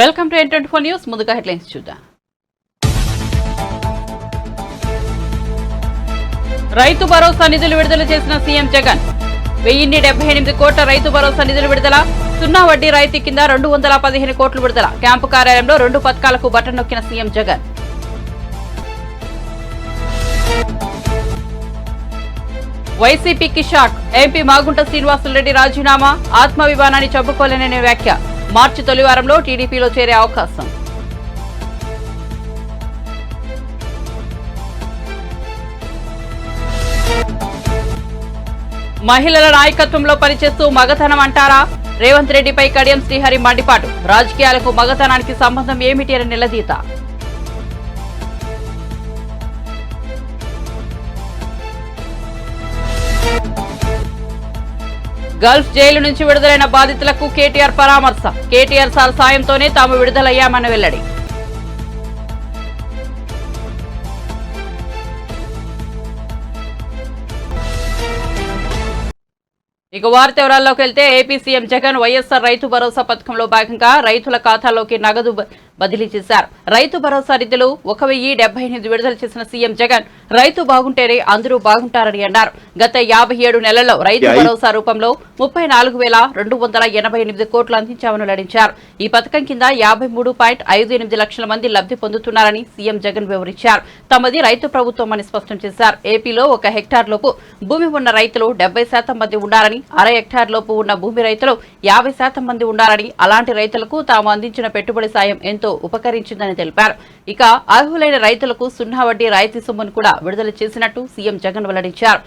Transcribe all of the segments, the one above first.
Welcome to N24 news. ముందుగా headlines చూద్దాం. రైతు భరోసా నిధులు విడుదల చేసిన సీఎం జగన్. 1078 కోట్ల రైతు భరోసా నిధులు విడుదల. సున్నా వడ్డీ రాయితీ కింద 215 కోట్లు విడుదల. క్యాంపు కార్యాలయంలో 2 పథకాలకు బటన్ నొక్కిన సీఎం జగన్. వైసీపీకి షాక్. ఎంపీ మాగుంట శ్రీనివాసులరెడ్డి రాజీనామా. ఆత్మాభిమానాన్ని చంపుకోలేననే వ్యాఖ్య. మార్చి తొలి వారంలో టీడీపీలో చేరే అవకాశం. మహిళల నాయకత్వంలో పనిచేస్తూ మగతనం అంటారా? రేవంత్ రెడ్డిపై కడియం శ్రీహరి మండిపాటు. రాజకీయాలకు మగతనానికి సంబంధం ఏమిటి అని నిలదీత. గల్ఫ్ జైలు నుంచి విడుదలైన బాధితులకు కేటీఆర్ పరామర్శ. కేటీఆర్ సార్ సాయంతోనే తాము విడుదలయ్యామని వెల్లడి. ఇక వార్త వివరాల్లోకి వెళ్తే ఏపీ సీఎం జగన్ వైఎస్ఆర్ రైతు భరోసా పథకంలో భాగంగా రైతుల ఖాతాల్లోకి నగదు బదిలీ చేశారు. రైతు భరోసా నిధులు 1078 విడుదల చేసిన సీఎం జగన్ రైతు బాగుంటేనే అందరూ బాగుంటారని అన్నారు. గత 57 నెలల్లో రైతు భరోసా రూపంలో 34,288 కోట్లు అందించామని వెల్లడించారు. ఈ పథకం కింద 53.58 లక్షల మంది లబ్ధి పొందుతున్నారని సీఎం జగన్ వివరించారు. తమది రైతు ప్రభుత్వం అని స్పష్టం చేశారు. ఏపీలో 1 హెక్టార్ లోపు భూమి ఉన్న రైతులు 70% మంది ఉన్నారని, అర హెక్టార్ లోపు ఉన్న భూమి రైతులు 50% మంది ఉన్నారని, అలాంటి రైతులకు తాము అందించిన పెట్టుబడి సాయం ఎంతో ఉపకరించిందని తెలిపారు. ఇక అర్హులైన రైతులకు సున్నా వడ్డీ రాయితీ సొమ్మును కూడా విడుదల చేసినట్టు సీఎం జగన్ వెల్లడించారు.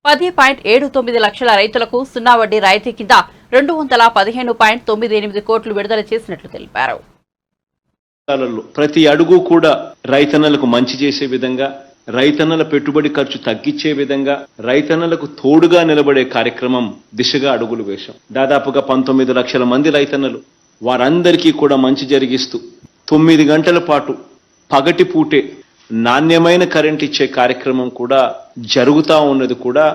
10.79 లక్షల రైతులకు సున్నా వడ్డీ రాయితీ కింద 215.98 కోట్లు విడుదల చేసినట్లు తెలిపారు. ప్రతి అడుగు కూడా రైతన్నలకు మంచి చేసే విధంగా, రైతన్నల పెట్టుబడి ఖర్చు తగ్గించే విధంగా, రైతన్నలకు తోడుగా నిలబడే కార్యక్రమం దిశగా అడుగులు వేశాం. దాదాపుగా 19 లక్షల మంది రైతన్నలు, వారందరికీ కూడా మంచి జరిగిస్తూ 9 గంటల పాటు పగటి పూటే నాణ్యమైన కరెంట్ ఇచ్చే కార్యక్రమం కూడా జరుగుతూ ఉన్నది కూడా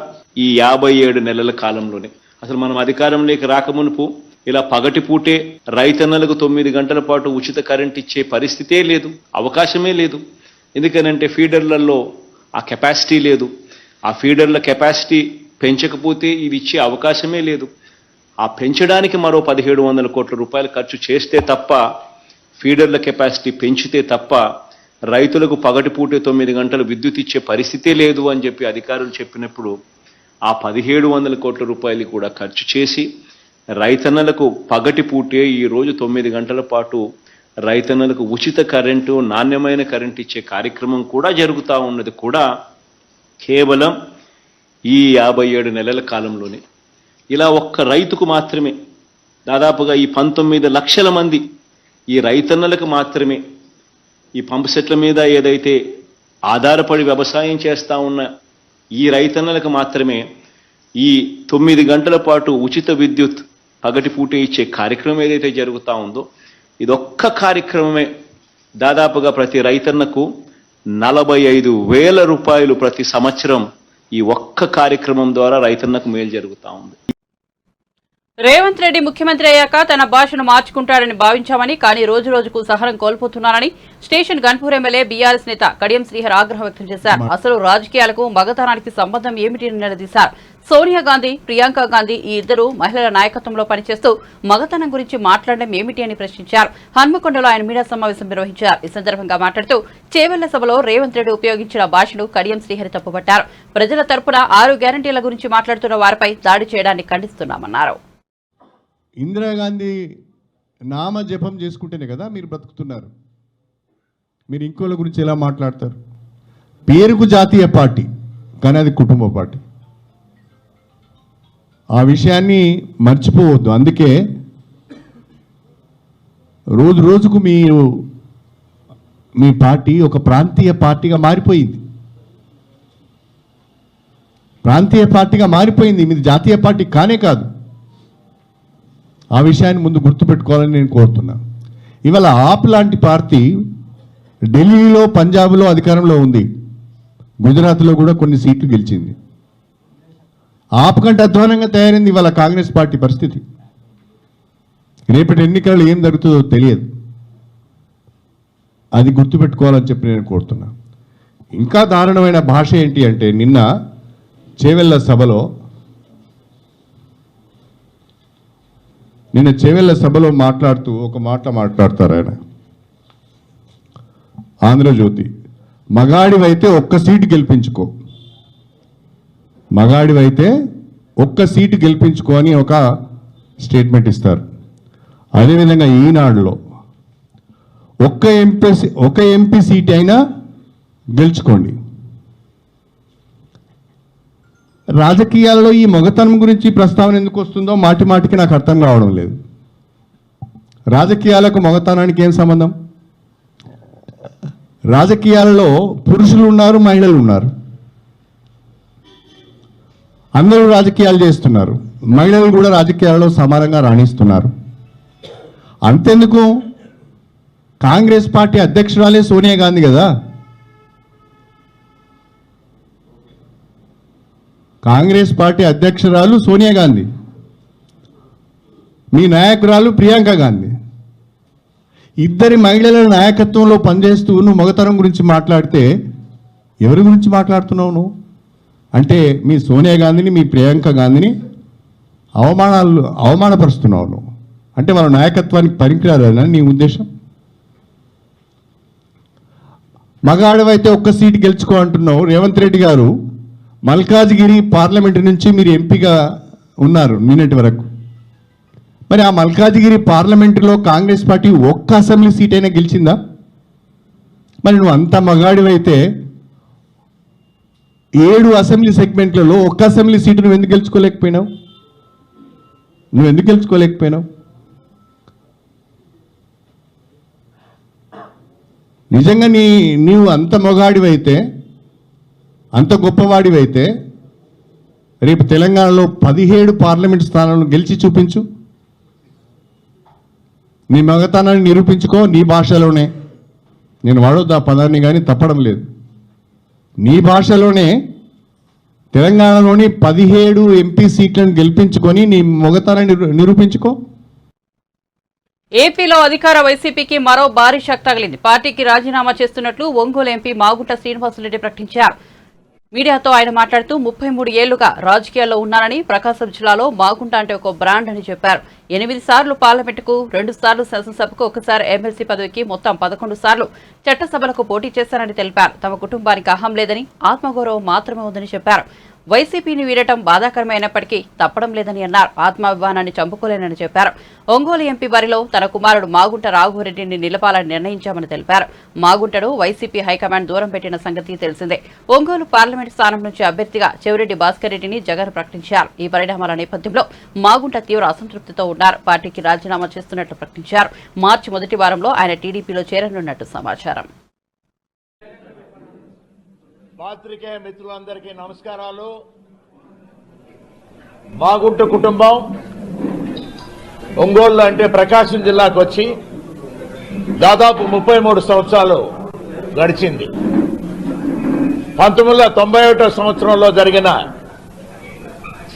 ఈ 57 నెలల కాలంలోనే. అసలు మనం అధికారంలోకి రాకమునుపు ఇలా పగటి పూటే రైతన్నలకు 9 గంటల పాటు ఉచిత కరెంట్ ఇచ్చే పరిస్థితే లేదు, అవకాశమే లేదు. ఎందుకనంటే ఫీడర్లలో ఆ కెపాసిటీ లేదు. ఆ ఫీడర్ల కెపాసిటీ పెంచకపోతే ఇది ఇచ్చే అవకాశమే లేదు. ఆ పెంచడానికి మరో 1700 కోట్ల రూపాయలు ఖర్చు చేస్తే తప్ప, ఫీడర్ల కెపాసిటీ పెంచితే తప్ప రైతులకు పగటిపూటే 9 గంటలు విద్యుత్ ఇచ్చే పరిస్థితే లేదు అని చెప్పి అధికారులు చెప్పినప్పుడు ఆ 1700 కోట్ల రూపాయలు కూడా ఖర్చు చేసి రైతన్నలకు పగటిపూటే ఈరోజు 9 గంటల పాటు రైతన్నలకు ఉచిత కరెంటు, నాణ్యమైన కరెంటు ఇచ్చే కార్యక్రమం కూడా జరుగుతూ ఉన్నది కూడా కేవలం ఈ 57 నెలల కాలంలోనే. ఇలా ఒక్క రైతుకు మాత్రమే దాదాపుగా ఈ 19 లక్షల మంది ఈ రైతన్నలకు మాత్రమే, ఈ పంపు సెట్ల మీద ఏదైతే ఆధారపడి వ్యవసాయం చేస్తూ ఉన్న ఈ రైతన్నలకు మాత్రమే ఈ 9 గంటల పాటు ఉచిత విద్యుత్ పగటిపూటే ఇచ్చే కార్యక్రమం ఏదైతే జరుగుతూ ఉందో, ఇదొక్క కార్యక్రమమే దాదాపుగా ప్రతి రైతన్నకు 45,000 రూపాయలు ప్రతి సంవత్సరం ఈ ఒక్క కార్యక్రమం ద్వారా రైతన్నకు మేలు జరుగుతూ ఉంది. రేవంత్ రెడ్డి ముఖ్యమంత్రి అయ్యాక తన భాషను మార్చుకుంటాడని భావించామని, కానీ రోజు రోజుకు సహనం కోల్పోతున్నారని స్టేషన్ గన్పూర్ ఎమ్మెల్యే బీఆర్ఎస్ నేత కడియం శ్రీహరి ఆగ్రహం వ్యక్తం చేశారు. అసలు రాజకీయాలకు మగతనానికి సంబంధం ఏమిటి అని నిలదీశారు. సోనియా గాంధీ, ప్రియాంక గాంధీ ఈ ఇద్దరు మహిళల నాయకత్వంలో పనిచేస్తూ మగతనం గురించి మాట్లాడడం ఏమిటి అని ప్రశ్నించారు. హన్మకొండలో ఆయన మీడియా సమావేశం నిర్వహించారు. ఈ సందర్భంగా మాట్లాడుతూ చేవెళ్ల సభలో రేవంత్ రెడ్డి ఉపయోగించిన భాషను కడియం శ్రీహరి తప్పుపట్టారు. ప్రజల తరపున 6 గ్యారంటీల గురించి మాట్లాడుతున్న వారిపై దాడి చేయడాన్ని ఖండిస్తున్నామన్నారు. ఇందిరాగాంధీ నామ జపం చేసుకుంటేనే కదా మీరు బ్రతుకుతున్నారు. మీరు ఇంకోళ్ళ గురించి ఎలా మాట్లాడతారు? పేరుకు జాతీయ పార్టీ, కానీ అది కుటుంబ పార్టీ. ఆ విషయాన్ని మర్చిపోవద్దు. అందుకే రోజు రోజుకు మీ పార్టీ ఒక ప్రాంతీయ పార్టీగా మారిపోయింది. ప్రాంతీయ పార్టీగా మారిపోయింది. మీది జాతీయ పార్టీ కానే కాదు. ఆ విషయాన్ని ముందు గుర్తుపెట్టుకోవాలని నేను కోరుతున్నా. ఇవాళ ఆప్ లాంటి పార్టీ ఢిల్లీలో, పంజాబ్లో అధికారంలో ఉంది. గుజరాత్లో కూడా కొన్ని సీట్లు గెలిచింది. ఆప్ కంటే అధ్వానంగా తయారైంది ఇవాళ కాంగ్రెస్ పార్టీ పరిస్థితి. రేపటి ఎన్నికల్లో ఏం జరుగుతుందో తెలియదు. అది గుర్తుపెట్టుకోవాలని చెప్పి నేను కోరుతున్నా. ఇంకా దారుణమైన భాష ఏంటి అంటే నిన్న చేవెళ్ళ సభలో మాట్లాడుతూ ఒక మాట మాట్లాడతారు ఆయన. ఆంధ్రజ్యోతి, మగాడివైతే ఒక్క సీటు గెలిపించుకో, మగాడివైతే ఒక్క సీటు గెలిపించుకో అని ఒక స్టేట్మెంట్ ఇస్తారు. అదేవిధంగా ఈనాడులో ఒక్క ఎంపీ సీట్ అయినా గెలుచుకోండి. రాజకీయాల్లో ఈ మొగతనం గురించి ప్రస్తావన ఎందుకు వస్తుందో మాటి మాటికి నాకు అర్థం కావడం లేదు. రాజకీయాలకు మొగతనానికి ఏం సంబంధం? రాజకీయాలలో పురుషులు ఉన్నారు, మహిళలు ఉన్నారు. అందరూ రాజకీయాలు చేస్తున్నారు, మహిళలు కూడా రాజకీయాలలో సమానంగా రాణిస్తున్నారు. అంతెందుకు, కాంగ్రెస్ పార్టీ అధ్యక్షురాలే సోనియా గాంధీ కదా. కాంగ్రెస్ పార్టీ అధ్యక్షురాలు సోనియా గాంధీ, మీ నాయకురాలు ప్రియాంక గాంధీ. ఇద్దరి మహిళల నాయకత్వంలో పనిచేస్తూ నువ్వు మగతనం గురించి మాట్లాడితే ఎవరి గురించి మాట్లాడుతున్నావు నువ్వు? అంటే మీ సోనియా గాంధీని, మీ ప్రియాంక గాంధీని అవమానపరుస్తున్నావు నువ్వు. అంటే వాళ్ళ నాయకత్వానికి పనికిరాదని నీ ఉద్దేశం? మగాడవైతే ఒక్క సీటు గెలుచుకో అంటున్నావు. రేవంత్ రెడ్డి గారు మల్కాజ్గిరి పార్లమెంటు నుంచి మీరు ఎంపీగా ఉన్నారు నిన్నటి వరకు. మరి ఆ మల్కాజ్గిరి పార్లమెంటులో కాంగ్రెస్ పార్టీ ఒక్క అసెంబ్లీ సీట్ అయినా గెలిచిందా? మరి నువ్వు అంత మగాడివైతే 7 అసెంబ్లీ సెగ్మెంట్లలో ఒక్క అసెంబ్లీ సీటు నువ్వు ఎందుకు గెలుచుకోలేకపోయినావు? నిజంగా నీవు అంత మొగాడివైతే, అంత గొప్పవాడివైతే రేపు తెలంగాణలో 17 పార్లమెంట్ స్థానాలను గెలిచి చూపించు. నీ మగతనాన్ని నిరూపించుకో నీ భాషలోనే. నేను వాడొద్దు ఆ పదాన్ని, కానీ తప్పడం లేదు. నీ భాషలోనే తెలంగాణలోని 17 ఎంపీ సీట్లను గెలిపించుకొని నీ మగతనాన్ని నిరూపించుకో. ఏపీలో అధికార వైసీపీకి మరో భారీ షాక్ తగిలింది. పార్టీకి రాజీనామా చేస్తున్నట్లు ఒంగోలు ఎంపీ మాగుంట శ్రీనివాసులరెడ్డి ప్రకటించారు. మీడియాతో ఆయన మాట్లాడుతూ 33 ఏళ్లుగా రాజకీయాల్లో ఉన్నారని, ప్రకాశం జిల్లాలో మాగుంట అంటే ఒక బ్రాండ్ అని చెప్పారు. 8 సార్లు పార్లమెంటుకు, 2 సార్లు శాసనసభకు, 1 సారి ఎమ్మెల్సీ పదవికి, మొత్తం 11 సార్లు చట్టసభలకు పోటీ చేశారని తెలిపారు. తమ కుటుంబానికి అహం లేదని, ఆత్మగౌరవం మాత్రమే ఉందని చెప్పారు. వైసీపీని వీడటం బాధాకరమైనప్పటికీ తప్పడం లేదని అన్నారు. ఆత్మాభిమానాన్ని చంపుకోలేనని చెప్పారు. ఒంగోలు ఎంపీ బరిలో తన కుమారుడు మాగుంట రాఘవరెడ్డిని నిలపాలని నిర్ణయించామని తెలిపారు. మాగుంటను వైసీపీ హైకమాండ్ దూరం పెట్టిన సంగతి తెలిసిందే. ఒంగోలు పార్లమెంట్ స్థానం నుంచి అభ్యర్థిగా చెవిరెడ్డి భాస్కర్ రెడ్డిని జగన్ ప్రకటించారు. ఈ పరిణామాల నేపథ్యంలో మాగుంట తీవ్ర అసంతృప్తితో ఉన్నారు. పార్టీకి రాజీనామా చేస్తున్నట్లు ప్రకటించారు. మార్చి మొదటి వారంలో ఆయన టీడీపీలో చేరనున్నట్టు సమాచారం. పాత్రికేయ మిత్రులందరికీ నమస్కారాలు. మాగుంట కుటుంబం ఒంగోలు అంటే ప్రకాశం జిల్లాకు వచ్చి దాదాపు 33 సంవత్సరాలు గడిచింది. 1991 సంవత్సరంలో జరిగిన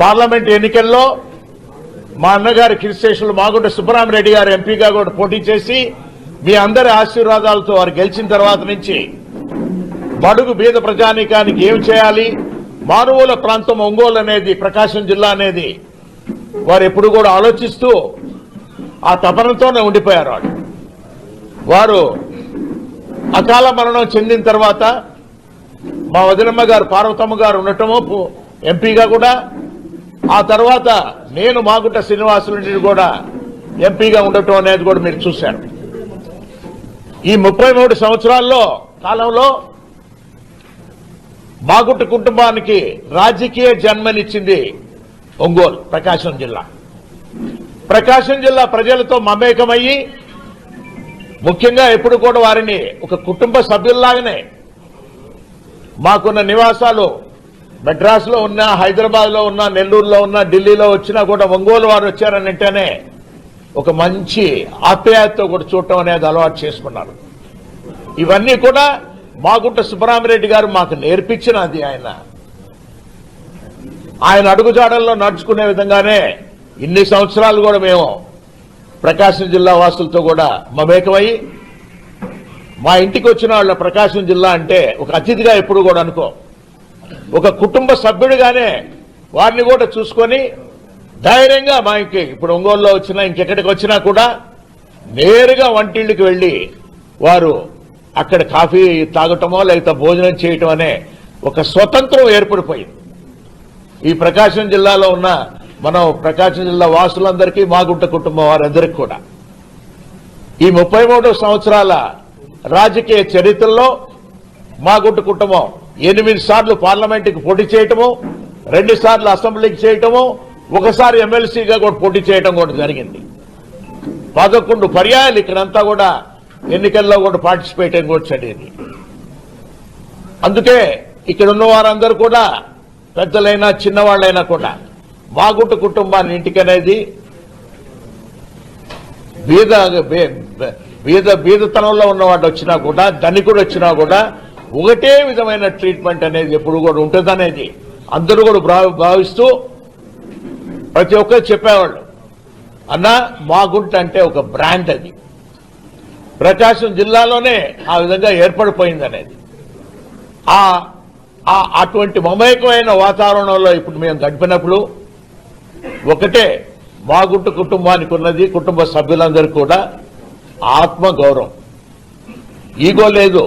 పార్లమెంట్ ఎన్నికల్లో మా అన్నగారి కిరిశేషులు మాగుంట సుబ్బరామరెడ్డి గారు ఎంపీగా కూడా పోటీ చేసి మీ అందరి ఆశీర్వాదాలతో వారు గెలిచిన తర్వాత నుంచి బడుగు బీద ప్రజానీకానికి ఏం చేయాలి, మారుమూల ప్రాంతం ఒంగోలు అనేది, ప్రకాశం జిల్లా అనేది వారు ఎప్పుడు కూడా ఆలోచిస్తూ ఆ తపనతోనే ఉండిపోయారు. వారు అకాల మరణం చెందిన తర్వాత మా వదినమ్మ గారు పార్వతమ్మ గారు ఉండటము ఎంపీగా కూడా, ఆ తర్వాత నేను మాగుంట శ్రీనివాసులరెడ్డి కూడా ఎంపీగా ఉండటం అనేది కూడా మీరు చూశారు. ఈ 33 సంవత్సరాల్లో కాలంలో మాగుంట కుటుంబానికి రాజకీయ జన్మనిచ్చింది ఒంగోలు, ప్రకాశం జిల్లా. ప్రకాశం జిల్లా ప్రజలతో మమేకమయ్యి ముఖ్యంగా ఎప్పుడు కూడా వారిని ఒక కుటుంబ సభ్యుల్లాగానే, మాకున్న నివాసాలు మెడ్రాస్లో ఉన్నా, హైదరాబాద్లో ఉన్నా, నెల్లూరులో ఉన్నా, ఢిల్లీలో వచ్చినా కూడా ఒంగోలు వారు వచ్చారని అంటేనే ఒక మంచి ఆప్యాయతతో కూడా చూడటం అనేది అలవాటు చేసుకున్నారు. ఇవన్నీ కూడా మాగుంట సుబ్బరామరెడ్డి గారు మాకు నేర్పించినది. ఆయన అడుగుజాడల్లో నడుచుకునే విధంగానే ఇన్ని సంవత్సరాలు కూడా మేము ప్రకాశం జిల్లా వాసులతో కూడా మమేకమై మా ఇంటికి వచ్చిన వాళ్ళ ప్రకాశం జిల్లా అంటే ఒక అతిథిగా ఎప్పుడు కూడా అనుకో, ఒక కుటుంబ సభ్యుడిగానే వారిని కూడా చూసుకొని ధైర్యంగా మా ఇంటికి ఇప్పుడు ఒంగోలులో వచ్చినా ఇంకెక్కడికి వచ్చినా కూడా నేరుగా వంటిళ్ళకి వెళ్లి వారు అక్కడ కాఫీ తాగటమో లేకపోతే భోజనం చేయటం అనే ఒక స్వతంత్రం ఏర్పడిపోయింది. ఈ ప్రకాశం జిల్లాలో ఉన్న మనం ప్రకాశం జిల్లా వాసులందరికీ మాగుంట కుటుంబం వారందరికీ కూడా ఈ 33 సంవత్సరాల రాజకీయ చరిత్రలో మాగుంట కుటుంబం 8 సార్లు పార్లమెంటుకి పోటీ చేయటము, 2 సార్లు అసెంబ్లీకి చేయటము, ఒకసారి ఎమ్మెల్సీగా కూడా పోటీ చేయటం కూడా జరిగింది. 11 పర్యాయాలు ఇక్కడంతా కూడా ఎన్నికల్లో కూడా పార్టిసిపేట్ అని కూడా జరిగింది. అందుకే ఇక్కడ ఉన్న వారందరూ కూడా పెద్దలైనా చిన్నవాళ్ళైనా కూడా మాగుంట కుటుంబాన్ని ఇంటికనేది బీదతనంలో ఉన్నవాడు వచ్చినా కూడా ధనికుడు వచ్చినా కూడా ఒకటే విధమైన ట్రీట్మెంట్ అనేది ఎప్పుడు కూడా ఉంటుందనేది అందరూ కూడా భావిస్తూ ప్రతి ఒక్కరు చెప్పేవాళ్ళు. అన్నా మాగుంట అంటే ఒక బ్రాండ్, అది ప్రకాశం జిల్లాలోనే ఆ విధంగా ఏర్పడిపోయింది అనేది. అటువంటి మమేకమైన వాతావరణంలో ఇప్పుడు మేము గడిపినప్పుడు ఒకటే మాగుంట కుటుంబానికి ఉన్నది, కుటుంబ సభ్యులందరూ కూడా ఆత్మగౌరవం. ఈగో లేదు,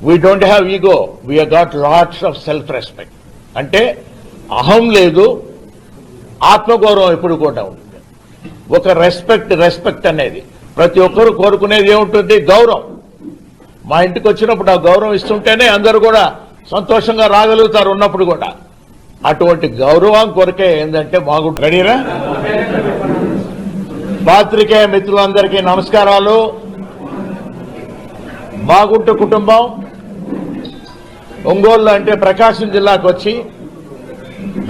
we don't have ego, we got lots of self respect. అంటే అహం లేదు, ఆత్మగౌరవం ఎప్పుడు కూడా ఉంటుంది. ఒక రెస్పెక్ట్ అనేది ప్రతి ఒక్కరూ కోరుకునేది ఏముంటుంది? గౌరవం. మా ఇంటికి వచ్చినప్పుడు ఆ గౌరవం ఇస్తుంటేనే అందరూ కూడా సంతోషంగా రాగలుగుతారు ఉన్నప్పుడు కూడా. అటువంటి గౌరవం కొరకే ఏంటంటే మాగుంట. రెడీరా? పాత్రికేయ మిత్రులందరికీ నమస్కారాలు. మాగుంట కుటుంబం ఒంగోలు అంటే ప్రకాశం జిల్లాకు వచ్చి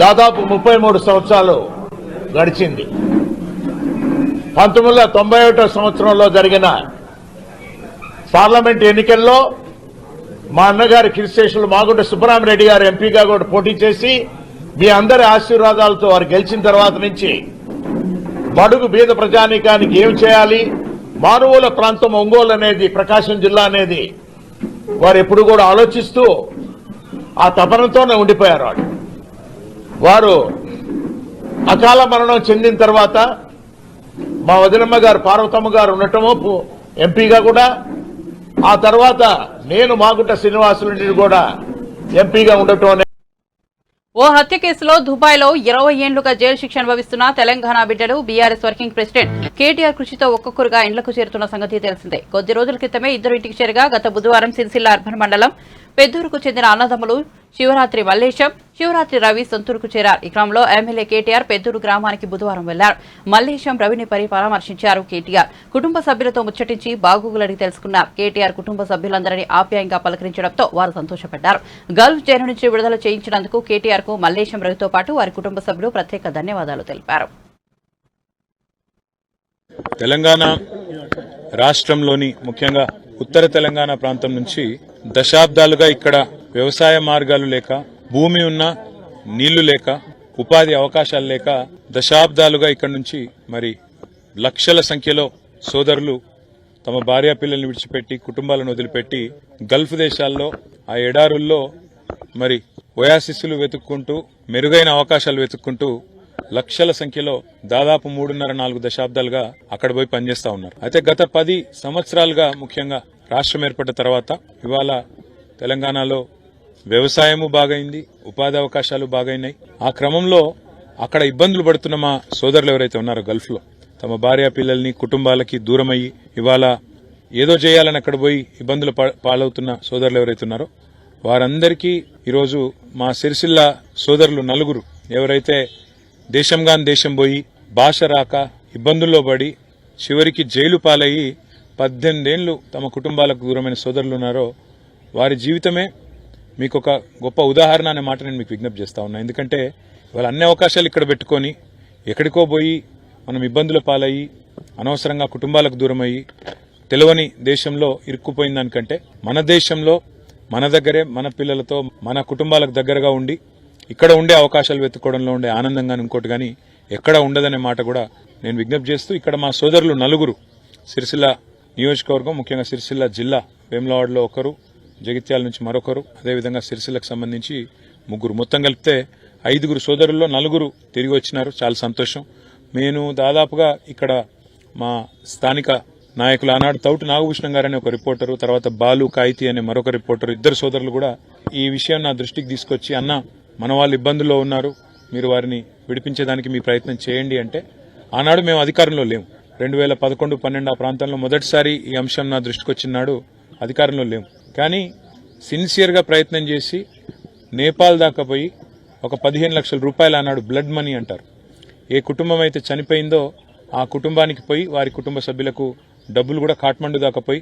దాదాపు 33 సంవత్సరాలు గడిచింది. 1991 సంవత్సరంలో జరిగిన పార్లమెంట్ ఎన్నికల్లో మా అన్నగారి కీర్తిశేషులు మాగుంట సుబ్బరామరెడ్డి గారు ఎంపీగా కూడా పోటీ చేసి మీ అందరి ఆశీర్వాదాలతో వారు గెలిచిన తర్వాత నుంచి బడుగు బీద ప్రజానీకానికి ఏం చేయాలి, మారుమూల ప్రాంతం ఒంగోలు అనేది, ప్రకాశం జిల్లా అనేది వారు ఎప్పుడు కూడా ఆలోచిస్తూ ఆ తపనతోనే ఉండిపోయారు. వారు అకాల మరణం చెందిన తర్వాత మా వదినమ్మ గారు పార్వతమ్మ గారు ఉండటము ఎంపీగా కూడా, ఆ తర్వాత నేను మాగుంట శ్రీనివాసులు కూడా ఎంపీగా ఉండటం. ఓ హత్య కేసులో దుబాయ్లో 20 ఏళ్లుగా జైలు శిక్ష అనుభవిస్తున్న తెలంగాణ బిడ్డలు బీఆర్ఎస్ వర్కింగ్ ప్రెసిడెంట్ కేటీఆర్ కృషితో ఒక్కొక్కరుగా ఇండ్లకు చేరుతున్న సంగతి తెలిసిందే. కొద్ది రోజుల క్రితమే ఇద్దరు ఇంటికి చేరగా గత బుధవారం సిరిసిల్ల అర్బన్ మండలం పెద్దూరుకు చెందిన అన్నదమ్ములు శివరాత్రి మల్లేశం, శివరాత్రి రవి సొంతూరుకు చేరారు. ఈ క్రమంలో ఎమ్మెల్యే కేటీఆర్ పెద్దూరు గ్రామానికి బుధవారం వెళ్లారు. మల్లేశం, రవిని పరామర్శించారు. కేటీఆర్ కుటుంబ సభ్యులతో ముచ్చటించి బాగోగులడిగి తెలుసుకున్నారు. కేటీఆర్ కుటుంబ సభ్యులందరినీ ఆప్యాయంగా పలకరించడంతో వారు సంతోషపడ్డారు. గల్ఫ్ జైలు నుంచి విడుదల చేయించినందుకు కేటీఆర్ కు మల్లేశం, రవితో పాటు వారి కుటుంబ సభ్యులు ప్రత్యేక ధన్యవాదాలు తెలిపారు. తెలంగాణ రాష్ట్రంలోని ముఖ్యంగా ఉత్తర తెలంగాణ ప్రాంతం నుంచి దశాబ్దాలుగా ఇక్కడ వ్యవసాయ మార్గాలు లేక, భూమి ఉన్నా నీళ్లు లేక, ఉపాధి అవకాశాలు లేక దశాబ్దాలుగా ఇక్కడ నుంచి మరి లక్షల సంఖ్యలో సోదరులు తమ భార్యా పిల్లల్ని విడిచిపెట్టి, కుటుంబాలను వదిలిపెట్టి గల్ఫ్ దేశాల్లో ఆ ఎడారుల్లో మరి ఒయాసిస్సులు వెతుక్కుంటూ, మెరుగైన అవకాశాలు వెతుక్కుంటూ లక్షల సంఖ్యలో దాదాపు 3.5-4 దశాబ్దాలుగా అక్కడ పోయి పనిచేస్తా ఉన్నారు. అయితే గత 10 సంవత్సరాలుగా ముఖ్యంగా రాష్ట్రం ఏర్పడ్డ తర్వాత ఇవాళ తెలంగాణలో వ్యవసాయము బాగైంది, ఉపాధి అవకాశాలు బాగైనాయి. ఆ క్రమంలో అక్కడ ఇబ్బందులు పడుతున్న మా సోదరులు ఎవరైతే ఉన్నారో గల్ఫ్ లో తమ భార్య పిల్లల్ని కుటుంబాలకి దూరమయ్యి ఇవాళ ఏదో చేయాలని అక్కడ పోయి ఇబ్బందులు పాలవుతున్న సోదరులు ఎవరైతే ఉన్నారో వారందరికీ ఈరోజు మా సిరిసిల్ల సోదరులు 4 ఎవరైతే దేశంగాని దేశం పోయి భాష రాక ఇబ్బందుల్లో పడి చివరికి జైలు పాలయ్యి 18 ఏళ్లు తమ కుటుంబాలకు దూరమైన సోదరులు ఉన్నారో వారి జీవితమే మీకు ఒక గొప్ప ఉదాహరణ అనే మాట నేను మీకు విజ్ఞప్తి చేస్తా ఉన్నా. ఎందుకంటే వాళ్ళ అన్ని అవకాశాలు ఇక్కడ పెట్టుకొని ఎక్కడికో పోయి మనం ఇబ్బందుల పాలయ్యి అనవసరంగా కుటుంబాలకు దూరమయ్యి తెలియని దేశంలో ఇరుక్కుపోయిన దానికంటే మన దేశంలో మన దగ్గరే మన పిల్లలతో మన కుటుంబాలకు దగ్గరగా ఉండి ఇక్కడ ఉండే అవకాశాలు వెతుక్కోవడంలో ఉండే ఆనందంగాని ఇంకోటి కానీ ఎక్కడ ఉండదనే మాట కూడా నేను విజ్ఞప్తి చేస్తూ ఇక్కడ మా సోదరులు 4 సిరిసిల్ల నియోజకవర్గం ముఖ్యంగా సిరిసిల్ల జిల్లా వేములవాడలో ఒకరు, జగిత్యాల నుంచి మరొకరు, అదేవిధంగా సిరిసిల్లకు సంబంధించి 3, మొత్తం కలిపితే 5 సోదరుల్లో 4 తిరిగి వచ్చినారు. చాలా సంతోషం. నేను దాదాపుగా ఇక్కడ మా స్థానిక నాయకులు ఆనాడు తౌటి నాగభూషణం గారు అనే ఒక రిపోర్టరు, తర్వాత బాలు కాయితీ అనే మరొక రిపోర్టరు, 2 సోదరులు కూడా ఈ విషయం నా దృష్టికి తీసుకొచ్చి, అన్న మన వాళ్ళు ఇబ్బందుల్లో ఉన్నారు, మీరు వారిని విడిపించేదానికి మీ ప్రయత్నం చేయండి అంటే, ఆనాడు మేము అధికారంలో లేము. 2011-12 ఆ ప్రాంతంలో మొదటిసారి ఈ అంశం నా దృష్టికి వచ్చినాడు అధికారంలో లేము. కానీ సిన్సియర్గా ప్రయత్నం చేసి నేపాల్ దాకా పోయి ఒక 15 లక్షల రూపాయలు ఆనాడు బ్లడ్ మనీ అంటారు, ఏ కుటుంబం అయితే చనిపోయిందో ఆ కుటుంబానికి పోయి వారి కుటుంబ సభ్యులకు డబ్బులు కూడా కాఠ్మండు దాకా పోయి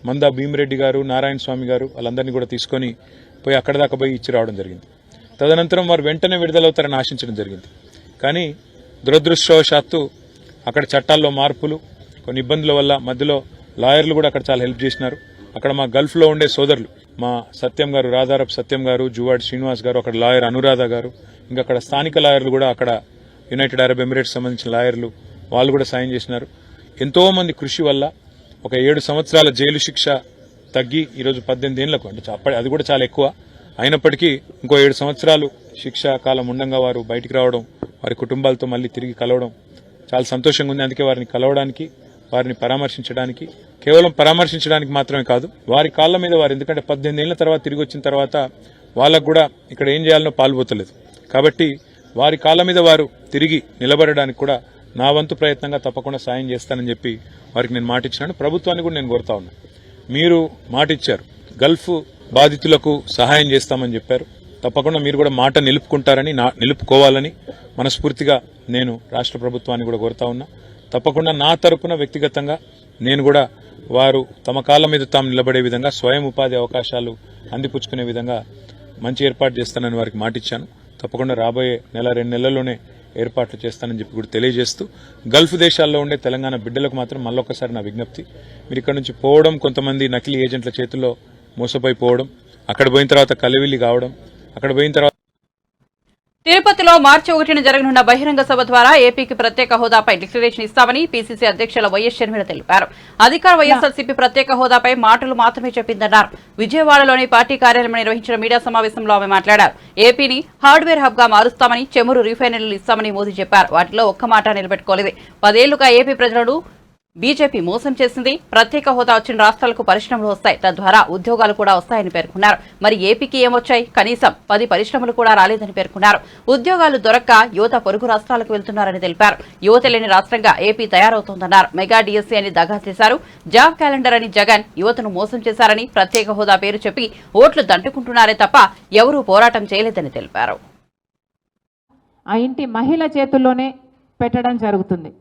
మందా భీమిరెడ్డి గారు, నారాయణ స్వామి గారు వాళ్ళందరినీ కూడా తీసుకొని పోయి అక్కడ దాకా పోయి ఇచ్చి రావడం జరిగింది. తదనంతరం వారు వెంటనే విడుదలవుతారని ఆశించడం జరిగింది. కానీ దురదృష్టవశాత్తు అక్కడ చట్టాల్లో మార్పులు, కొన్ని ఇబ్బందుల వల్ల మధ్యలో లాయర్లు కూడా అక్కడ చాలా హెల్ప్ చేసినారు. అక్కడ మా గల్ఫ్లో ఉండే సోదరులు, మా సత్యం గారు, రాధారప్ సత్యం గారు, జువాడి శ్రీనివాస్ గారు, అక్కడ లాయర్ అనురాధ గారు, ఇంకా అక్కడ స్థానిక లాయర్లు కూడా, అక్కడ యునైటెడ్ అరబ్ ఎమిరేట్స్ సంబంధించిన లాయర్లు వాళ్ళు కూడా సాయం చేసినారు. ఎంతో మంది కృషి వల్ల ఒక 7 సంవత్సరాల జైలు శిక్ష తగ్గి ఈరోజు 18 ఏళ్లకు, అంటే అది కూడా చాలా ఎక్కువ అయినప్పటికీ ఇంకో 7 సంవత్సరాలు శిక్షా కాలం ఉండంగా వారు బయటికి రావడం, వారి కుటుంబాలతో మళ్ళీ తిరిగి కలవడం చాలా సంతోషంగా ఉంది. అందుకే వారిని కలవడానికి, వారిని పరామర్శించడానికి, కేవలం పరామర్శించడానికి మాత్రమే కాదు, వారి కాళ్ళ మీద వారు, ఎందుకంటే 18 ఏళ్ల తర్వాత తిరిగి వచ్చిన తర్వాత వాళ్ళకు కూడా ఇక్కడ ఏం చేయాలనో పాల్పోతలేదు. కాబట్టి వారి కాళ్ళ మీద వారు తిరిగి నిలబడడానికి కూడా నా వంతు ప్రయత్నంగా తప్పకుండా సాయం చేస్తానని చెప్పి వారికి నేను మాట ఇచ్చినాను. ప్రభుత్వాన్ని కూడా నేను కోరుతా ఉన్నా, మీరు మాట ఇచ్చారు, గల్ఫ్ బాధితులకు సహాయం చేస్తామని చెప్పారు, తప్పకుండా మీరు కూడా మాట నిలుపుకుంటారని, నిలుపుకోవాలని మనస్ఫూర్తిగా నేను రాష్ట్ర ప్రభుత్వాన్ని కూడా కోరుతా ఉన్నా. తప్పకుండా నా తరపున వ్యక్తిగతంగా నేను కూడా వారు తమ కాళ్ళ మీద తాము నిలబడే విధంగా, స్వయం ఉపాధి అవకాశాలు అందిపుచ్చుకునే విధంగా మంచి ఏర్పాటు చేస్తానని వారికి మాటిచ్చాను. తప్పకుండా రాబోయే 1-2 నెలల్లోనే ఏర్పాట్లు చేస్తానని చెప్పి కూడా తెలియజేస్తూ, గల్ఫ్ దేశాల్లో ఉండే తెలంగాణ బిడ్డలకు మాత్రం మళ్ళొక్కసారి నా విజ్ఞప్తి, మీరు ఇక్కడ నుంచి పోవడం, కొంతమంది నకిలీ ఏజెంట్ల చేతుల్లో మోసపోయిపోవడం, అక్కడ పోయిన తర్వాత కలివిల్లి కావడం, అక్కడ పోయిన తర్వాత తిరుపతిలో మార్చి 1న జరగనున్న బహిరంగ సభ ద్వారా ఏపీకి ప్రత్యేక హోదాపై డిక్లరేషన్ ఇస్తామని పీసీసీ అధ్యక్షుల వైఎస్ షర్మిల తెలిపారు. అధికార వైఎస్ఆర్సీపీ ప్రత్యేక హోదాపై మాటలు మాత్రమే చెప్పిందన్నారు. విజయవాడలోని పార్టీ కార్యాలయంలో నిర్వహించిన మీడియా సమావేశంలో ఆమె మాట్లాడారు. ఏపీని హార్డ్వేర్ హబ్ గా మారుస్తామని, చెమురు రిఫైనరీలు ఇస్తామని మోదీ చెప్పారు. వాటిలో ఒక్క మాట నిలబెట్టుకోలేదు. 10 ఏళ్లుగా ఏపీ ప్రజలను బీజేపీ మోసం చేసింది. ప్రత్యేక హోదా వచ్చిన రాష్ట్రాలకు పరిశ్రమలు వస్తాయి, తద్వారా ఉద్యోగాలు కూడా వస్తాయని పేర్కొన్నారు. మరి ఏపీకి ఏమొచ్చాయి? కనీసం 10 పరిశ్రమలు కూడా రాలేదని పేర్కొన్నారు. ఉద్యోగాలు దొరక్క యువత పొరుగు రాష్ట్రాలకు వెళ్తున్నారని తెలిపారు. యువత లేని రాష్ట్రంగా ఏపీ తయారవుతోందన్నారు. మెగా డిఎస్సీ అని దగా చేశారు. జాబ్ క్యాలెండర్ అని జగన్ యువతను మోసం చేశారని, ప్రత్యేక హోదా పేరు చెప్పి ఓట్లు దంటుకుంటున్నారే తప్ప ఎవరూ పోరాటం చేయలేదని తెలిపారు. ఆ ఇంటి మహిళ చేతుల్లోనే పెట్టడం జరుగుతుంది.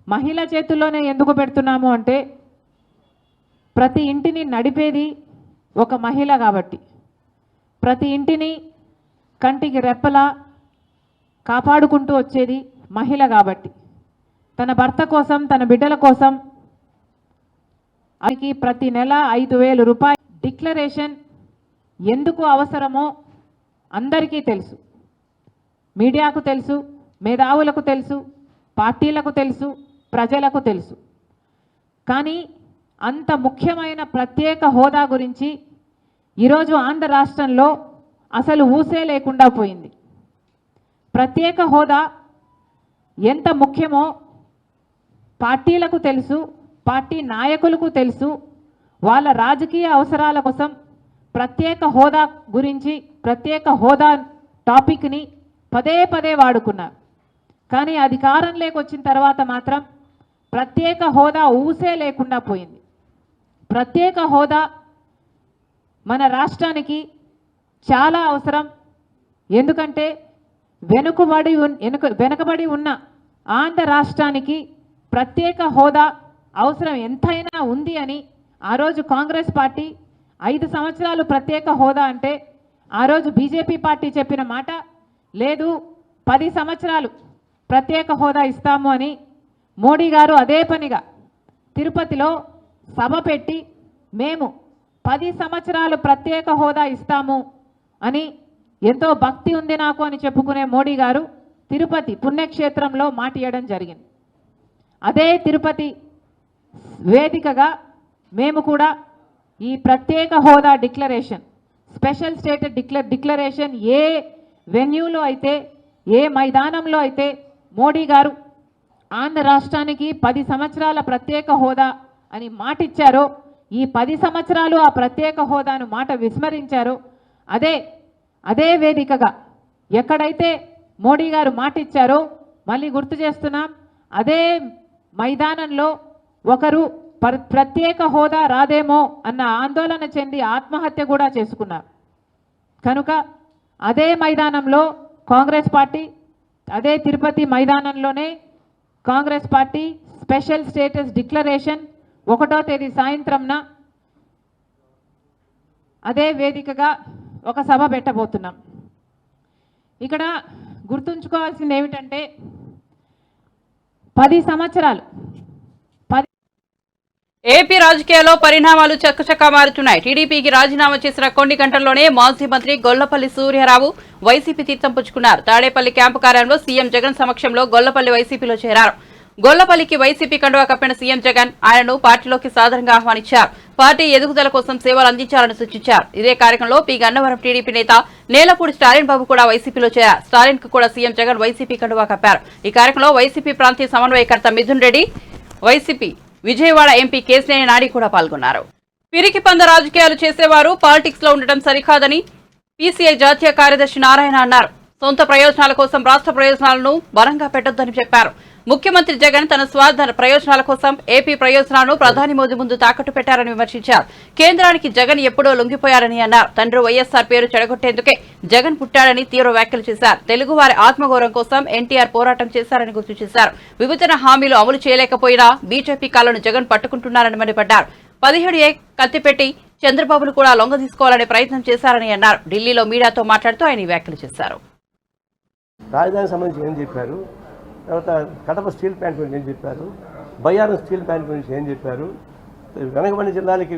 మహిళ చేతుల్లోనే ఎందుకు పెడుతున్నాము అంటే, ప్రతి ఇంటిని నడిపేది ఒక మహిళ కాబట్టి, ప్రతి ఇంటిని కంటికి రెప్పలా కాపాడుకుంటూ వచ్చేది మహిళ కాబట్టి, తన భర్త కోసం, తన బిడ్డల కోసం ఆమెకి ప్రతి నెల 5,000 రూపాయలు డిక్లరేషన్ ఎందుకు అవసరమో అందరికీ తెలుసు. మీడియాకు తెలుసు, మేధావులకు తెలుసు, పార్టీలకు తెలుసు, ప్రజలకు తెలుసు. కానీ అంత ముఖ్యమైన ప్రత్యేక హోదా గురించి ఈరోజు ఆంధ్ర రాష్ట్రంలో అసలు ఊసే లేకుండా పోయింది. ప్రత్యేక హోదా ఎంత ముఖ్యమో పార్టీలకు తెలుసు, పార్టీ నాయకులకు తెలుసు. వాళ్ళ రాజకీయ అవసరాల కోసం ప్రత్యేక హోదా గురించి, ప్రత్యేక హోదా టాపిక్ని పదే పదే వాడుకున్నారు. కానీ అధికారంలోకి వచ్చిన తర్వాత మాత్రం ప్రత్యేక హోదా ఊసే లేకుండా పోయింది. ప్రత్యేక హోదా మన రాష్ట్రానికి చాలా అవసరం. ఎందుకంటే వెనుకబడి ఉన్న ఆంధ్ర రాష్ట్రానికి ప్రత్యేక హోదా అవసరం ఎంతైనా ఉంది అని ఆ రోజు కాంగ్రెస్ పార్టీ 5 సంవత్సరాలు ప్రత్యేక హోదా అంటే, ఆ రోజు బీజేపీ పార్టీ చెప్పిన మాట లేదు, 10 సంవత్సరాలు ప్రత్యేక హోదా ఇస్తాము అని మోడీ గారు అదే పనిగా తిరుపతిలో సభ పెట్టి, మేము 10 సంవత్సరాలు ప్రత్యేక హోదా ఇస్తాము అని, ఎంతో భక్తి ఉంది నాకు అని చెప్పుకునే మోడీ గారు తిరుపతి పుణ్యక్షేత్రంలో మాట ఇవ్వడం జరిగింది. అదే తిరుపతి వేదికగా మేము కూడా ఈ ప్రత్యేక హోదా డిక్లరేషన్, స్పెషల్ స్టేటస్ డిక్లరేషన్ ఏ వెన్యూలో అయితే, ఏ మైదానంలో అయితే మోడీ గారు ఆంధ్ర రాష్ట్రానికి 10 సంవత్సరాల ప్రత్యేక హోదా అని మాట ఇచ్చారో, ఈ 10 సంవత్సరాలు ఆ ప్రత్యేక హోదాను మాట విస్మరించారో, అదే వేదికగా ఎక్కడైతే మోడీ గారు మాట ఇచ్చారో మళ్ళీ గుర్తు చేస్తున్నాం, అదే మైదానంలో ఒకరు ప్రత్యేక హోదా రాదేమో అన్న ఆందోళన చెంది ఆత్మహత్య కూడా చేసుకున్నారు. కనుక అదే మైదానంలో కాంగ్రెస్ పార్టీ, అదే తిరుపతి మైదానంలోనే Congress party special status declaration 1వ తేదీ సాయంత్రంన అదే వేదికగా ఒక సభ పెట్టబోతున్నాం. ఇక్కడ గుర్తుంచుకోవాల్సింది ఏమిటంటే 10 సంవత్సరాలు ఏపీ రాజకీయాల్లో పరిణామాలు చక్కచక్కా మారుతున్నాయి. టీడీపీకి రాజీనామా చేసిన కొన్ని గంటల్లోనే మాజీ మంత్రి గొల్లపల్లి సూర్యారావు వైసీపీ తీర్థం పుచ్చుకున్నారు. తాడేపల్లి క్యాంపు కార్యాలయంలో సీఎం జగన్ సమక్షంలో గొల్లపల్లి వైసీపీలో చేరారు. గొల్లపల్లికి వైసీపీ కండువా కప్పిన సీఎం జగన్ ఆయనను పార్టీలోకి సాదరంగా ఆహ్వానించారు. పార్టీ ఎదుగుదల కోసం సేవలు అందించాలని సూచించారు. ఇదే కార్యక్రమంలో పి గన్నవరం టీడీపీ నేత నేలపూడి స్టాలిన్ బాబు కూడా వైసీపీలో చేరారు. స్టాలిన్ కు కూడా సీఎం జగన్ వైసీపీ కండువా కప్పారు. ఈ కార్యక్రమంలో వైసీపీ ప్రాంతీయ సమన్వయకర్త మిథున్ రెడ్డి, వైసీపీ విజయవాడ ఎంపీ కేశినేని నాని కూడా పాల్గొన్నారు. పిరికి పంద రాజకీయాలు చేసేవారు పాలిటిక్స్ లో ఉండటం సరికాదని పీసీఐ జాతీయ కార్యదర్శి నారాయణ అన్నారు. సొంత ప్రయోజనాల కోసం రాష్ట్ర ప్రయోజనాలను బలంగా పెట్టొద్దని చెప్పారు. ముఖ్యమంత్రి జగన్ తన స్వార్థ ప్రయోజనాల కోసం ఏపీ ప్రయోజనాలను ప్రధాని మోదీ ముందు తాకట్టు పెట్టారని విమర్శించారు. కేంద్రానికి జగన్ ఎప్పుడో లొంగిపోయారని అన్నారు. తండ్రి వైఎస్ఆర్ పేరు చెడగొట్టేందుకే జగన్ పుట్టాడని తీవ్ర వ్యాఖ్యలు చేశారు. తెలుగువారి ఆత్మగౌరవం కోసం ఎన్టీఆర్ పోరాటం చేశారని గుర్తు చేశారు. విభజన హామీలు అమలు చేయలేకపోయినా బీజేపీ కాళ్లను జగన్ పట్టుకుంటున్నారని మండిపడ్డారు. 17A కత్తిపెట్టి చంద్రబాబును కూడా లొంగ తీసుకోవాలనే ప్రయత్నం చేశారని అన్నారు. ఢిల్లీలో మీడియాతో మాట్లాడుతూ ఆయన ఈ వ్యాఖ్యలు చేశారు. రాజధానికి సంబంధించి ఏం చెప్పారు, తర్వాత కడప స్టీల్ ప్లాంట్ గురించి ఏం చెప్పారు, బయ్యారం స్టీల్ ప్లాంట్ గురించి ఏం చెప్పారు, వెనకబడిన జిల్లాలకి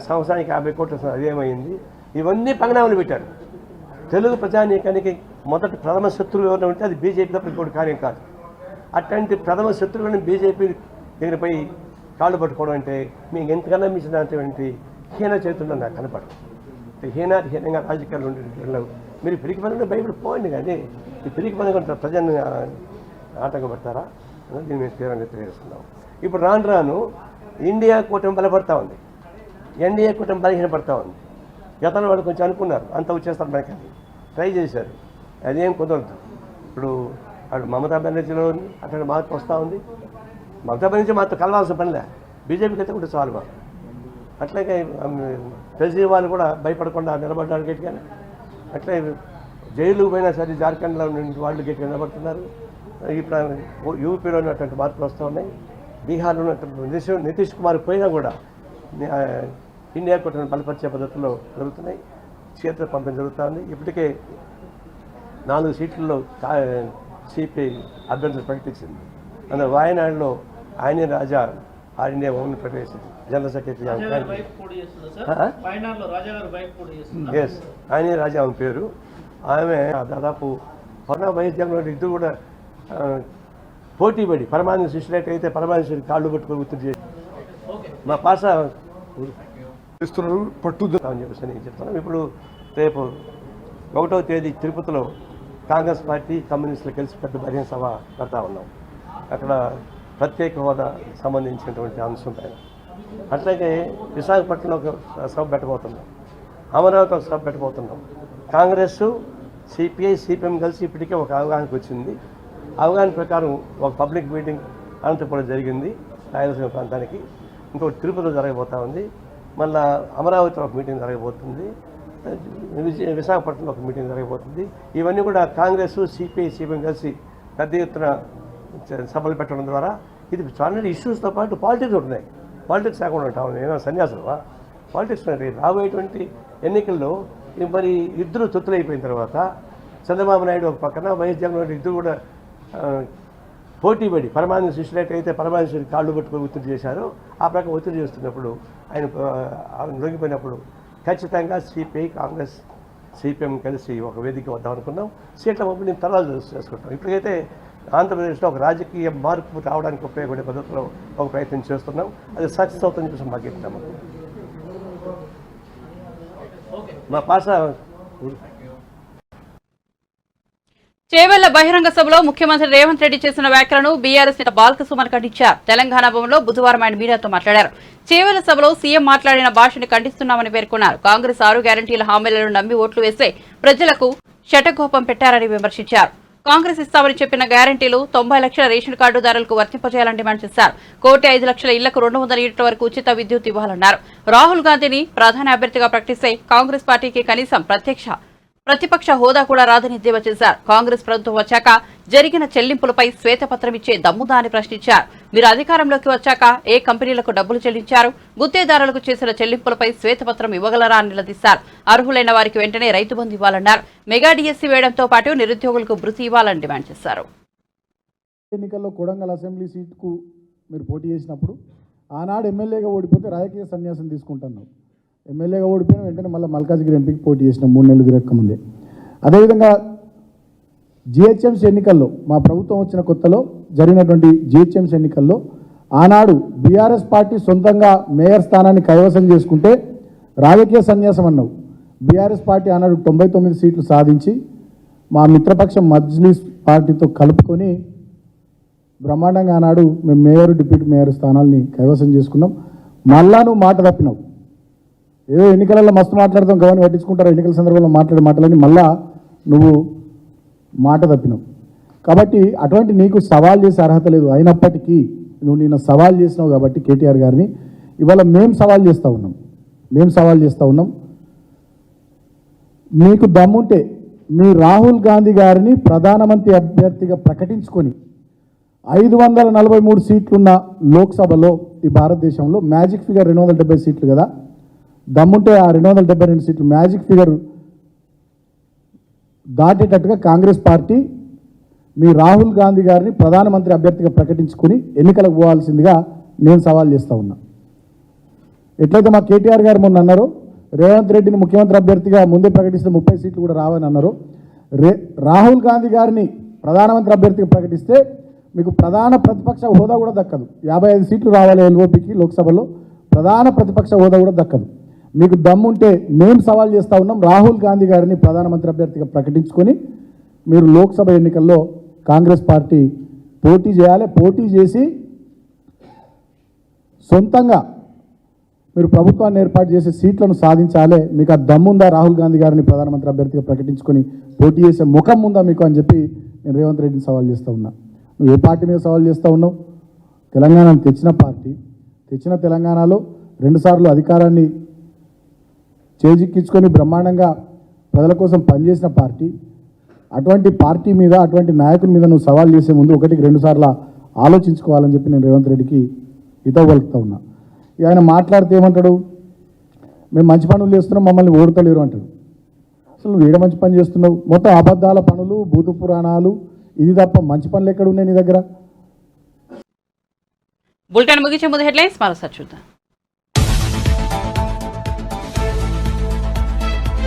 సంవత్సరానికి 50 కోట్ల అదేమైంది, ఇవన్నీ పంగనామాలు పెట్టారు. తెలుగు ప్రజానీకానికి మొదటి ప్రథమ శత్రువు ఎవరైనా ఉంటే అది బీజేపీ తప్ప ఇంకోటి కార్యం కాదు. అట్లాంటి ప్రథమ శత్రువులను బీజేపీ దగ్గరపై కాళ్ళు పట్టుకోవడం అంటే మీకు ఎంతకన్నా మించినటువంటి హీన చేతుల్లో నాకు కనపడదు. హీనంగా రాజకీయాలు ఉండే మీరు పిరికి పదంగా బయటకు పోండి, కానీ ఈ పిరికి పదంగా ప్రజలను ఆటంకపడతారా దీన్ని మేము తీవ్రంగా తెలియజేస్తున్నాం. ఇప్పుడు రాను ఇండియా కూటమి బలపడతా ఉంది, ఎన్డీఏ కూటమి బలహీనపడతా ఉంది. గతంలో వాళ్ళు కొంచెం అనుకున్నారు అంత వచ్చేస్తారు మనకి, ట్రై చేశారు, అదేం కుదరదు. ఇప్పుడు అటు మమతా బెనర్జీలో అక్కడ మార్పు వస్తూ ఉంది. మమతా బెనర్జీ మాతో కలవాల్సిన పనిలే, బీజేపీకి అయితే కూడా చాలు మాకు. అట్లాగే కేజ్రీవాల్ కూడా భయపడకుండా నిలబడ్డారు గట్టిగానే. అట్లే జైలుకు పోయినా సరే జార్ఖండ్లో ఉన్న వాళ్ళు గట్టిగా నిలబడుతున్నారు. ఇప్పుడు యూపీలో ఉన్నటువంటి మార్పులు వస్తూ ఉన్నాయి. బీహార్లో ఉన్నటువంటి నితీష్ కుమార్ పోయినా కూడా ఇండియా కూటమిని బలపరిచే పద్ధతుల్లో జరుగుతున్నాయి. క్షేత్ర పంపిణీ జరుగుతుంది. ఇప్పటికే 4 సీట్లలో సిపిఐ అభ్యర్థులు ప్రకటించింది. అందులో వాయనాడులో Annie Raja all India women federation general secretary yes Annie Raja ఆమె పేరు. ఆమె దాదాపు కరోనా వైఎస్ జగన్ ఇద్దరు కూడా పోటీపడి పరమానంద శిష్యులైతే అయితే పరమానంద కాళ్ళు పట్టుకొని గుర్తు చేసి మా పాస పట్టుద్దాం అని చెప్పేసి నేను చెప్తున్నాను. ఇప్పుడు రేపు 1వ తేదీ తిరుపతిలో కాంగ్రెస్ పార్టీ కమ్యూనిస్టులు కలిసి పెద్ద బహిరంగ సభ పెడతా ఉన్నాం. అక్కడ ప్రత్యేక హోదా సంబంధించినటువంటి అంశం పైన, అట్లాగే విశాఖపట్నంలో ఒక సభ పెట్టబోతున్నాం, అమరావతి ఒక సభ పెట్టబోతున్నాం. కాంగ్రెస్ సిపిఐ సిపిఎం కలిసి ఇప్పటికే ఒక అవగాహనకు వచ్చింది. అవగాహన ప్రకారం ఒక పబ్లిక్ మీటింగ్ అనంతపురం జరిగింది రాయలసీమ ప్రాంతానికి, ఇంకొకటి తిరుపతిలో జరగబోతూ ఉంది, మళ్ళీ అమరావతిలో ఒక మీటింగ్ జరగబోతుంది, విశాఖపట్నంలో ఒక మీటింగ్ జరగబోతుంది. ఇవన్నీ కూడా కాంగ్రెస్ సిపిఐ సిపిఎం కలిసి పెద్ద ఎత్తున సభలు పెట్టడం ద్వారా ఇది చాలా ఇష్యూస్తో పాటు పాలిటిక్స్ ఉంటున్నాయి. పాలిటిక్స్ లేకుండా ఉంటాం ఏమైనా సన్యాసులవా? పాలిటిక్స్ రాబోయేటువంటి ఎన్నికల్లో మరి ఇద్దరు తొత్తులైపోయిన తర్వాత చంద్రబాబు నాయుడు ఒక పక్కన వైఎస్ జగన్ ఇద్దరు కూడా పోటీపడి పరమానంద శిష్యులైతే అయితే పరమానంద శిష్యులు కాళ్ళు పట్టుకొని ఒత్తిడి చేశారు. ఆ ప్రకారం ఒత్తిడి చేస్తున్నప్పుడు ఆయన లొంగిపోయినప్పుడు ఖచ్చితంగా సిపిఐ కాంగ్రెస్ సిపిఎం కలిసి ఒక వేదిక వద్దాం అనుకున్నాం. సీట్ల పంపిణీ తర్వాత చేసుకుంటాం. ఇప్పటికైతే ఆంధ్రప్రదేశ్లో ఒక రాజకీయ మార్పు రావడానికి ఉపయోగపడే పద్ధతిలో ఒక ప్రయత్నం చేస్తున్నాం. అది సక్సెస్ అవుతుందని చెప్పి మాకు చెప్తాము. మా పాస చేవెళ్ల బహిరంగ సభలో ముఖ్యమంత్రి రేవంత్ రెడ్డి చేసిన వ్యాఖ్యలను బీఆర్ఎస్ నేత బాల్కసుమన్ ఖండించారు. తెలంగాణ భవన్లో బుధవారం ఆయన మీడియాతో మాట్లాడారు. చేవెళ్ల సభలో సీఎం మాట్లాడిన భాషను ఖండిస్తున్నామని పేర్కొన్నారు. కాంగ్రెస్ 6 గ్యారంటీల హామీలను నమ్మి ఓట్లు వేస్తే ప్రజలకు శటకోపం పెట్టారని విమర్శించారు. కాంగ్రెస్ ఇస్తామని చెప్పిన గ్యారంటీలు 90 లక్షల రేషన్ కార్డుదారులకు వర్తింపజేయాలని డిమాండ్ చేశారు. 1,5 లక్షల ఇళ్లకు 200 యూనిట్ల వరకు ఉచిత విద్యుత్ ఇవ్వాలన్నారు. రాహుల్ గాంధీని ప్రధాన అభ్యర్థిగా ప్రకటిస్తే కాంగ్రెస్ పార్టీకి కనీసం ప్రతిపక్ష హోదా కూడా రాదని ఎద్దేవా చేశారు. కాంగ్రెస్ ప్రభుత్వం వచ్చాక జరిగిన చెల్లింపులపై శ్వేతపత్రం ఇచ్చే దమ్ముదా అని ప్రశ్నించారు. మీరు అధికారంలోకి వచ్చాక ఏ కంపెనీలకు డబ్బులు చెల్లించారు, గుత్తేదారులకు చేసిన చెల్లింపులపై శ్వేతపత్రం ఇవ్వగలరా అని నిలదీశారు. అర్హులైన వారికి వెంటనే రైతు బంధు ఇవ్వాలన్నారు. మెగా డిఎస్సీ వేయడంతో పాటు నిరుద్యోగులకు భృతి ఇవ్వాలని డిమాండ్ చేశారు. ఎన్నికల్లో కొడంగల్ అసెంబ్లీ సీటుకు మీరు పోటీ చేసినప్పుడు ఆనాడు ఎమ్మెల్యేగా ఓడిపోతే రాజకీయ సన్యాసం తీసుకుంటున్నావు. ఎమ్మెల్యేగా ఓడిపోయిన వెంటనే మళ్ళీ మల్కాజ్గిరి ఎంపీకి పోటీ చేసిన 3 నెలలు తిరగకముందే. అదేవిధంగా జిహెచ్ఎంసీ ఎన్నికల్లో మా ప్రభుత్వం వచ్చిన కొత్తలో జరిగినటువంటి జిహెచ్ఎంసీ ఎన్నికల్లో ఆనాడు బీఆర్ఎస్ పార్టీ సొంతంగా మేయర్ స్థానాన్ని కైవసం చేసుకుంటే రాజకీయ సన్యాసం అన్నావు. బీఆర్ఎస్ పార్టీ ఆనాడు 99 సీట్లు సాధించి మా మిత్రపక్షం మజ్లిస్ పార్టీతో కలుపుకొని బ్రహ్మాండంగా ఆనాడు మేము మేయర్ డిప్యూటీ మేయర్ స్థానాల్ని కైవసం చేసుకున్నాం. మళ్ళా నువ్వు మాట తప్పినావు. ఏదో ఎన్నికలలో మస్తు మాట్లాడతాం గవర్ని పట్టించుకుంటారు, ఎన్నికల సందర్భంలో మాట్లాడే మాటలని మళ్ళా నువ్వు మాట తప్పినావు. కాబట్టి అటువంటి నీకు సవాల్ చేసే అర్హత లేదు. అయినప్పటికీ నువ్వు నిన్న సవాల్ చేసినావు కాబట్టి కేటీఆర్ గారిని ఇవాళ మేము సవాల్ చేస్తూ ఉన్నాం. మీకు దమ్ముంటే మీ రాహుల్ గాంధీ గారిని ప్రధానమంత్రి అభ్యర్థిగా ప్రకటించుకొని 543 సీట్లున్న లోక్సభలో ఈ భారతదేశంలో మ్యాజిక్ ఫిగర్ 270 సీట్లు కదా, దమ్ముంటే ఆ 272 సీట్లు మ్యాజిక్ ఫిగర్ దాటేటట్టుగా కాంగ్రెస్ పార్టీ మీ రాహుల్ గాంధీ గారిని ప్రధానమంత్రి అభ్యర్థిగా ప్రకటించుకుని ఎన్నికలకు పోవాల్సిందిగా నేను సవాల్ చేస్తూ ఉన్నా. ఎట్లయితే మా కేటీఆర్ గారు మొన్న అన్నారో రేవంత్ రెడ్డిని ముఖ్యమంత్రి అభ్యర్థిగా ముందే ప్రకటిస్తే 30 సీట్లు కూడా రావని అన్నారు. రాహుల్ గాంధీ గారిని ప్రధానమంత్రి అభ్యర్థిగా ప్రకటిస్తే మీకు ప్రధాన ప్రతిపక్ష హోదా కూడా దక్కదు. 55 సీట్లు రావాలి ఎల్ఓపికి లోక్సభలో, ప్రధాన ప్రతిపక్ష హోదా కూడా దక్కదు. మీకు దమ్ముంటే మేము సవాల్ చేస్తూ ఉన్నాం. రాహుల్ గాంధీ గారిని ప్రధానమంత్రి అభ్యర్థిగా ప్రకటించుకొని మీరు లోక్సభ ఎన్నికల్లో కాంగ్రెస్ పార్టీ పోటీ చేయాలి. పోటీ చేసి సొంతంగా మీరు ప్రభుత్వాన్ని ఏర్పాటు చేసే సీట్లను సాధించాలి. మీకు ఆ దమ్ముందా రాహుల్ గాంధీ గారిని ప్రధానమంత్రి అభ్యర్థిగా ప్రకటించుకొని పోటీ చేసే ముఖం ఉందా మీకు అని చెప్పి నేను రేవంత్ రెడ్డిని సవాల్ చేస్తూ ఉన్నా. నువ్వు ఏ పార్టీ మీద సవాల్ చేస్తూ ఉన్నావు? తెలంగాణను తెచ్చిన పార్టీ, తెచ్చిన తెలంగాణలో 2 సార్లు అధికారాన్ని చేజిక్కించుకొని బ్రహ్మాండంగా ప్రజల కోసం పనిచేసిన పార్టీ. అటువంటి పార్టీ మీద, అటువంటి నాయకుని మీద నువ్వు సవాల్ చేసే ముందు 1-2 సార్లు ఆలోచించుకోవాలని చెప్పి నేను రేవంత్ రెడ్డికి హితవు పలుకుతా ఉన్నా. ఆయన మాట్లాడితే ఏమంటాడు, మేము మంచి పనులు చేస్తున్నాం మమ్మల్ని ఓడతలేరు అంటాడు. అసలు నువ్వు ఏడ మంచి పని చేస్తున్నావు? మొత్తం అబద్ధాల పనులు, భూత పురాణాలు, ఇది తప్ప మంచి పనులు ఎక్కడ ఉన్నాయి నీ దగ్గర? బులెటిన్ ముగించే ముందు హెడ్లైన్స్ మరోసారి చూద్దాం.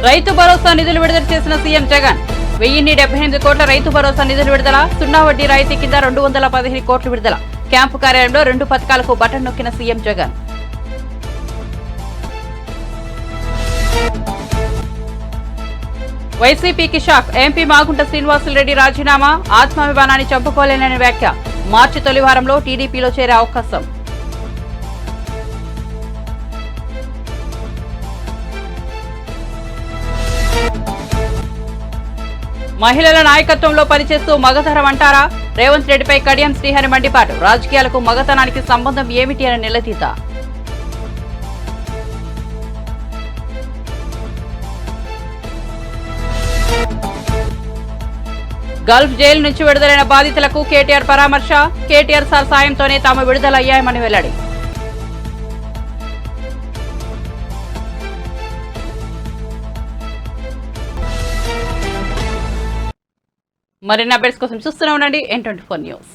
రైతు భరోసా నిధులు విడుదల చేసిన సీఎం జగన్. 1078 కోట్ల రైతు భరోసా నిధులు విడుదల. 0 వడ్డీ రాయితీ కింద 215 కోట్లు విడుదల. క్యాంపు కార్యాలయంలో 2 పథకాలకు బటన్ నొక్కిన సీఎం జగన్. వైసీపీకి షాక్. ఎంపీ మాగుంట శ్రీనివాసులరెడ్డి రాజీనామా. ఆత్మాభిమానాన్ని చంపుకోలేనని వ్యాఖ్య. మార్చి తొలి వారంలో టీడీపీలో చేరే అవకాశం. మహిళల నాయకత్వంలో పనిచేస్తూ మగతరం అంటారా? రేవంత్ రెడ్డిపై కడియం శ్రీహరి మండిపాటు. రాజకీయాలకు మగతనానికి సంబంధం ఏమిటి అని నిలదీత. గల్ఫ్ జైలు నుంచి విడుదలైన బాధితులకు కేటీఆర్ పరామర్శ. కేటీఆర్ సార్ సాయంతోనే తాము విడుదలయ్యామని వెల్లడి. మరిన్ని అప్డేట్స్ కోసం చూస్తూనే ఉండండి N24 న్యూస్.